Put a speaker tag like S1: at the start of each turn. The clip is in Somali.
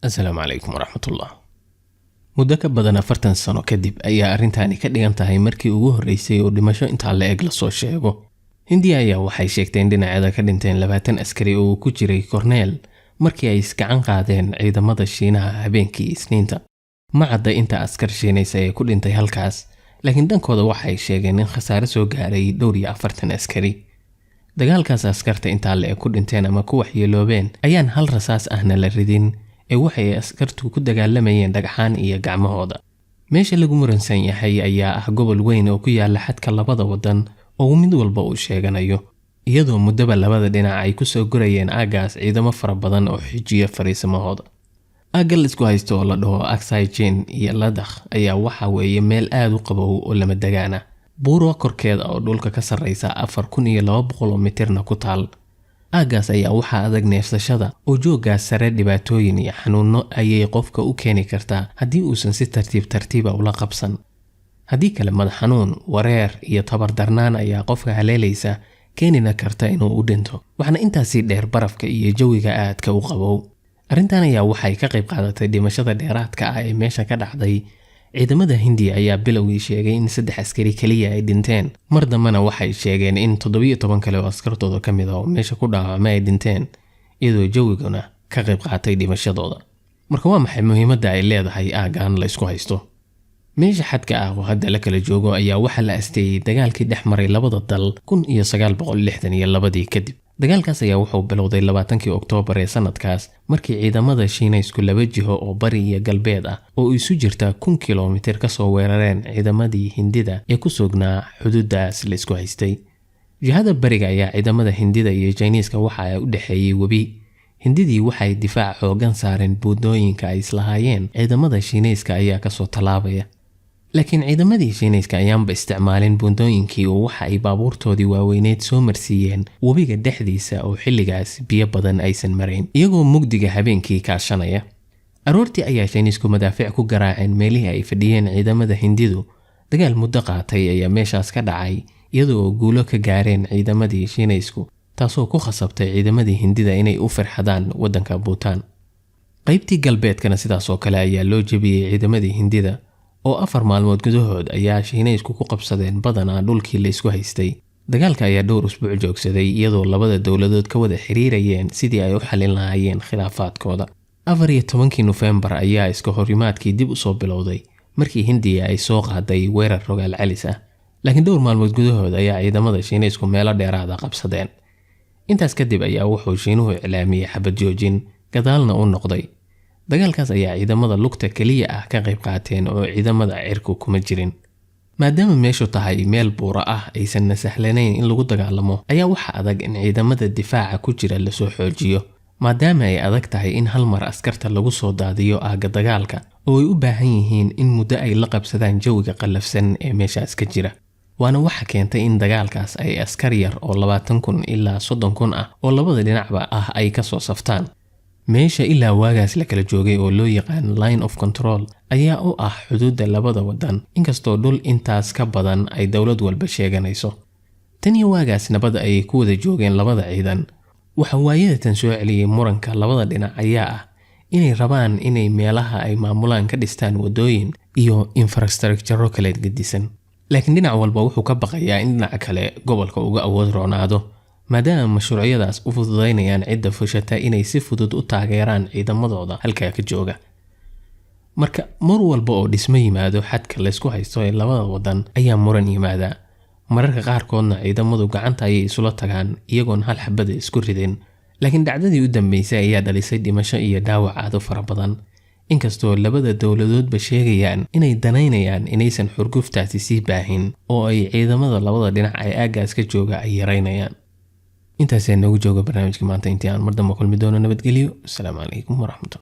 S1: السلام عليكم ورحمة الله. muddo ka badan 40 sano kadib ayaa arrintaani ka dhigan tahay markii ugu horeysay oo dhimasho inta la eeg la soo sheego. Hindiya ayaa waxay sheegteen dhinaceeda ka dhinteen 20 askari oo ku jiray Cornell markii ay iskacan qaadeen ciidamada Shiinaha habeenkii Isniinta. Ma cadda inta askar Shiinaysa ay ku dhintay halkaas, laakiin dhankooda waxay sheegeen in khasaare soo gaaray 40 askari. Dagaalkaas askarta inta la eeg ku dhinteen ama ku waxyeeloobeen ayaan hal rasaas ahna la ridin. waxay askartu ku dagaalamayeen dhagxaan iyo gacmahooda. Meesha lagu muransan yahay ayaa ah gobol weyn oo ku yaala xadka labada wadan oo mid walba uu sheeganayo, iyadoo muddaba labada dhinac ay ku soo gurayeen aagaas ciidamo fara badan oo xijiya fariisamahooda. Aagal isku haysto oo la dhaho Aksai Chin iyo Ladakh ayaa waxa weeye meel aad u qabow oo lama degaana. Buuro korkeeda oo dhulka ka sarreysa 4200 mitirna ku taal. aagaas ayaa waxa adag neefsashada oo jooga sare dhibaatooyin iyo xanuuno ayay qofka u keeni kartaa haddii uusan si tartiib ula qabsan. haddii kale madax xanuun, wareer iyo tabar darnaan ayaa qofka haleelaysa keenina karta inuu u dhinto. waxaana intaasi dheer barafka iyo jawiga aadka u qabow. arrintan ayaa waxay ka qayb qaadatay dhimashada dheeraadka ah ee meesha ka dhacday. ciidamada Hindiya ayaa bilowgii sheegay in 3 askari kaliya ay dhinteen, mar dambana waxay sheegeen in 17 kale oo askartooda ka mid ah oo meesha ku dhaawacmay ay dhinteen, iyadoo jawiguna ka qayb qaatay dhimashadooda. marka waa maxay muhiimadda ay leedahay aagaan la isku haysto? meesha xadka ah oo hadda la kala joogo ayaa waxa la asteeyay dagaalkii dhexmaray labada dal 1962 kadib. dagaalkaas ayaa wuxuu bilowday 20 Oktoobar ee sanadkaas markii ciidamada Shiinaysku laba jiho oo bari iyo galbeed ah oo isu jirta 1 kiiloomitir ka soo weerareen ciidamadii Hindida ee ku sugnaa xuduudaas la isku haystay. jihada bariga ayaa ciidamada Hindida iyo Chinese-ka waxa ay u dhaxeeyay webi. Hindidii waxay difaac xoogan saareen buundooyinka ay islahaayeen, ciidamada Shiinayska ayaa ka soo talaabaya. laakiin ciidamadii Shiinayska ayaanba isticmaaleen buundooyinkii oo waxa ay baabuurtoodii waaweyneed soo marsiiyeen webiga dhexdiisa oo xilligaas biyo badan aysan marayn, iyagoo mugdiga habeenkii kaashanaya. aroortii ayaa Shiinaysku madaafiic ku garaaceen meelihii ay fadhiyeen ciidamada Hindidu. dagaal muddo qaatay ayaa meeshaas ka dhacay, iyadoo guulo ka gaareen ciidamadii Shiinaysku, taasoo ku khasabtay ciidamadii Hindida inay u farxadaan wadanka Bhutan. qaybtii galbeedkana sidaas oo kale ayaa loo jabiyay ciidamadii Hindida oo 4 maalmood gudahood ayaa Shiinaysku ku qabsadeen badanaa dhulkii la isku haystay. dagaalka ayaa dhowr usbuuc joogsaday, iyadoo labada dawladood ka wada xiriirayeen sidii ay u xalin lahaayeen khilaafaadkooda. 14 November ayaa iska horimaadkii dib u soo bilowday markii Hindiya ay soo qaaday weerar rogaal celis ah, laakiin dhowr maalmood gudahood ayaa ciidamada Shiinaysku meelo dheeraad ah qabsadeen. intaas kadib ayaa wuxuu Shiinuhu iclaamiyay xabad joojin, gadaalna u noqday. dagaalkaas ayaa ciidamada lugta kaliya ah ka qayb qaateen oo ciidamada cirku kuma jirin. maadaama meeshu tahay meel buura ah aysan sahlanayn in lagu dagaalamo, ayaa waxa adag in ciidamada difaaca ku jira la soo xoojiyo, maadaama ay adag tahay in hal mar askarta lagu soo daadiyo aaga dagaalka oo ay u baahan yihiin in muddo ay la qabsadaan jawiga qallafsan ee meeshaas ka jira. waana waxa keentay in dagaalkaas ay askar yar oo 20,000 ilaa 30,000 ah oo labada dhinacba ah ay ka soo saftaan. meesha ilaa waagaas la kala joogay oo loo yaqaan line of control ayaa u ah xuduudda labada wadan, inkastoo dhul intaas ka badan ay dawlad walba sheeganayso. tan iyo waagaas nabad ay ku wada joogeen labada ciidan. waxa waayadatan soo celiyay muranka labada dhinac ayaa ah inay rabaan inay meelaha ay maamulaan ka dhistaan wadooyin iyo infrastructure kale gedisan. laakiin dhinac walba wuxuu ka baqayaa in dhinaca kale gobolka uga awood roonaado, maadaama mashruucyadaas u fududaynayaan cidda fushata inay si fudud u taageeraan ciidamadooda halka ka jooga. marka mar walba oo dhismo yimaado xadka la isku haysto ee labada wadan ayaa muran yimaada. mararka qaarkoodna ciidamadu gacanta ayay isula tagaan iyagoon hal xabad isku ridin, laakiin dhacdadii u dambeysay ayaa dhalisay dhimasho iyo dhaawac aad u fara badan. inkastoo labada dawladoodba sheegayaan inay danaynayaan inaysan xurguftaasi sii baahin oo ay ciidamada labada dhinac ay aagaas ka jooga ay yareynayaan. intaas ayaa noogu jooga barnaamijka maanta. intii aan mar dambe kulmi doono, nabadgelyo. Assalaamu calaykum waraxmatullaah.